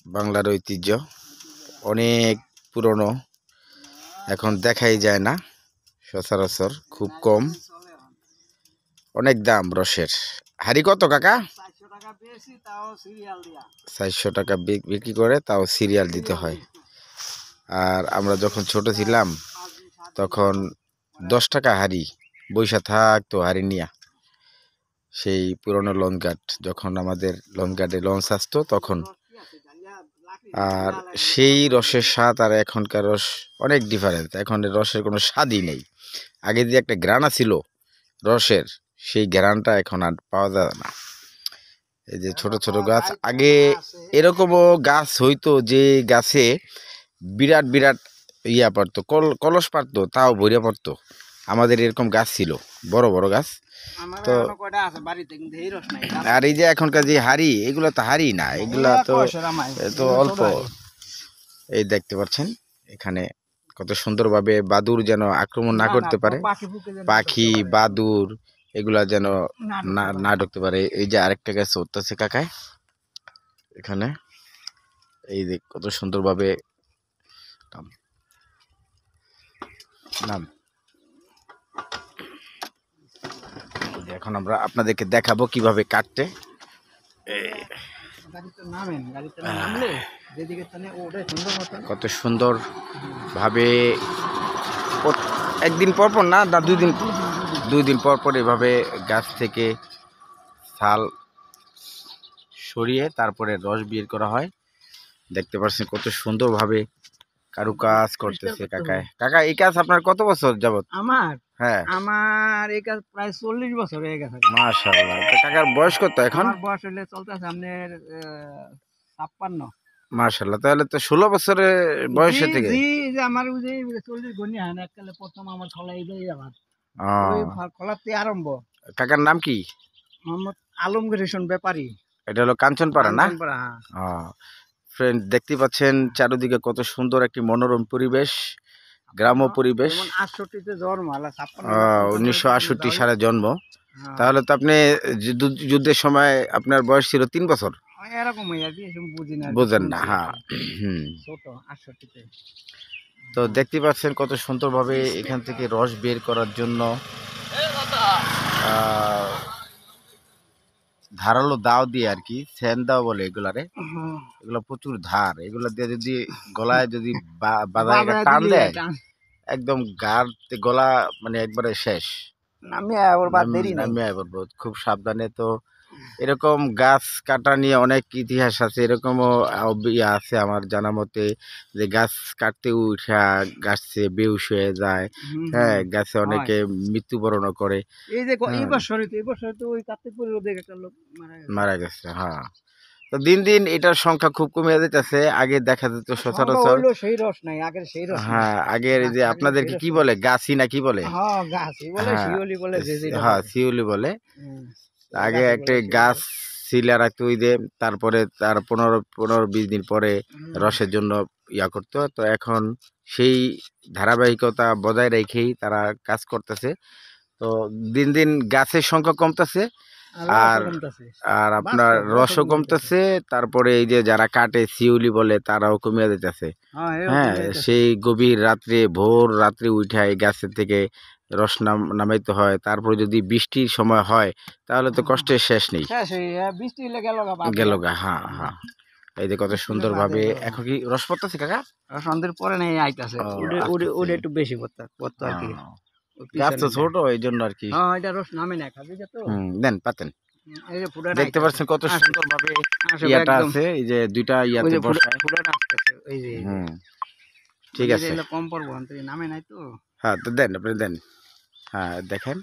বাংলার ঐতিহ্য অনেক পুরনো, এখন দেখাই যায় না সচরাচর, খুব কম, অনেক দাম রসের। হাড়ি কত কাকা? 400 টাকা বিক্রি করে, তাও সিরিয়াল দিতে হয়। আর আমরা যখন ছোট ছিলাম তখন 10 টাকা হাড়ি বৈশা থাকতো হাড়ি নিয়া। সেই পুরনো লঞ্চঘাট, যখন আমাদের লঞ্চঘাটে লঞ্চ আসতো তখন। আর সেই রসের স্বাদ আর এখনকার রস অনেক ডিফারেন্স। এখন রসের কোনো স্বাদই নেই। আগে যে একটা ঘ্রাণ ছিল রসের, সেই ঘ্রাণটা এখন আর পাওয়া যায় না। এই যে ছোট ছোট গাছ, আগে এরকমও গাছ হইতো যে গাছে বিরাট বিরাট ইয়া পারতো, কলস পারতো, তাও ভরিয়া পড়তো। আমাদের এরকম গাছ ছিল, বড় বড় গাছ। তো আর এই যে এখনকার যে হাড়ি, এগুলো তো হাড়ি না, এগুলা তো অল্প। এই দেখতে পাচ্ছেন এখানে কত সুন্দরভাবে বাদুর যেন আক্রমণ না করতে পারে, পাখি বাদুর এগুলা যেন না ঢুকতে পারে। এই যে আরেকটা গাছ উঠতেছে কাকায় এখানে, এই যে কত সুন্দরভাবে নাম। এখন আমরা আপনাদেরকে দেখাবো কিভাবে কাটতে। কত সুন্দর ভাবে একদিন পর পর না, 2 দিন পর পর এভাবে গাছ থেকে ছাল সরিয়ে তারপরে রস বের করা হয়। দেখতে পাচ্ছেন কত সুন্দরভাবে কারুকাজ করতেছে কাকায়। কাকা এই কাজ আপনার কত বছর যাবত? আমার এই কাজ প্রায় 40 বছর হয়ে গেছে। মাশাআল্লাহ। তো কাকার বয়স কত এখন? আমার বয়স হলে চলতেছে আপনার 56। মাশাআল্লাহ, তাহলে তো 16 বছরের বয়সে থেকে। জি যে আমার ওই যে 40 গনি হয় না, এককালে প্রথম আমার খোলা এইটাই আমার ওই খোলাতে আরম্ভ। কাকার নাম কি? মোহাম্মদ আলমগীর হোসেন ব্যাপারী। এটা হলো কাঞ্চনপাড়া না? হ্যাঁ। ফ্রেন্ড দেখতে পাচ্ছেন চারিদিকে কত সুন্দর একটি মনোরম পরিবেশ, গ্রাম্য পরিবেশ। 68-তে জন্ম, 1968 সালে জন্ম। তাহলে তো আপনি যুদ্ধের সময় আপনার বয়স ছিল 3 বছর। এরকমই আর কি, বুঝি না, বুঝেন না। হ্যাঁ, ছোট 68-তে। তো দেখতে পাচ্ছেন কত সুন্দরভাবে এখান থেকে রস বের করার জন্য ধারালো দাও দিয়ে আর কি, সেন দাও বলে এগুলারে। এগুলো প্রচুর ধার, এগুলা দিয়ে যদি গলায় যদি বাজায় টান দেয়, একদম গাড়তে গলা মানে একবারে শেষ, নামিয়ে পড়বো। খুব সাবধানে। তো এরকম গাছ কাটা নিয়ে অনেক ইতিহাস আছে। এরকমও আছে আমার জানা মতে, যে গাছ কাটতে উঠা গাছে বেউস হয়ে যায়। হ্যাঁ, গাছে অনেকে মৃত্যুবরণ করে। এই যে এই বছর তো ওই কার্তিকপুর রোদে একটা লোক মারা গেছে। হ্যাঁ, তো দিন দিন এটার সংখ্যা খুব কমে যেতেছে। আগে দেখা যেত সচরাচর সেই রস নাই, আগের সেই রস। হ্যাঁ, আগের যে আপনাদেরকে কি বলে, গাছি না কি বলে? হ্যাঁ, গাছি বলে, শিউলি বলে, হ্যাঁ শিউলি বলে। আগে একটা গাছ ছিলা রাখতো, ওই যে তারপরে তার 15-20 দিন পরে রসের জন্য ইয়া করতো। তো এখন সেই ধারাবাহিকতা বজায় রেখেই তারা কাজ করতেছে। তো দিন দিন গাছের সংখ্যা কমতেছে, আর আর আপনার রসও কমতেছে। তারপরে এই যে যারা কাটে শিউলি বলে, তারাও কমিয়ে দিতেছে। হ্যাঁ, সেই গভীর রাত্রে, ভোর রাত্রে উঠে এই গাছের থেকে রস নামাইতে হয়। তারপরে যদি বৃষ্টির সময় হয় তাহলে তো কষ্টের শেষ নেই, গেল গা। হ্যাঁ হ্যাঁ, এই যে কত সুন্দর ভাবে এখন কি রস পড়তেছে কাকা? সন্ধ্যের পরে নেই আইতাছে, ওটা একটু বেশি পড়তো আর কি। গাছ তো ছোট, এই জন্য আর কি। হ্যাঁ, এটা রস নামে না, খাবি তো। দেন পাতেন। দেখতে পাচ্ছেন কত সুন্দর ভাবে ইয়াটা আছে, এই যে দুইটা ইয়াতে বসায়। এই যে ঠিক আছে, কম পড়বো, নামে নাই তো। হ্যাঁ, তো দেন, আপনি দেন। হ্যাঁ, দেখেন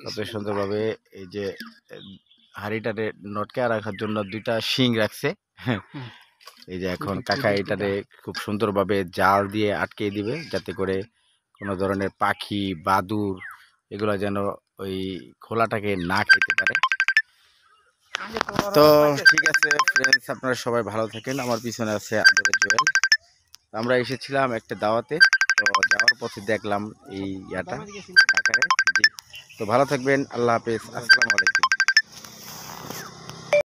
কত সুন্দর ভাবে এই যে হাড়িটারে নটকে রাখার জন্য 2টা শিং রাখছে। এই যে এখন কাকা এটারে খুব সুন্দরভাবে জাল দিয়ে আটকে দিবে, যাতে করে কোনো ধরনের পাখি বাদুর এগুলো যেন ওই খোলাটাকে না খেতে পারে। তো ঠিক আছে ফ্রেন্ডস, আপনারা সবাই ভালো থাকেন। আমার পিছনে আছে আদরের জুয়েল। আমরা এসেছিলাম একটা দাওয়াতে, তো যাওয়ার পথে দেখলাম এই ইয়াটা কাকারে। জি, তো ভালো থাকবেন, আল্লাহ হাফেজ, আসসালামু আলাইকুম।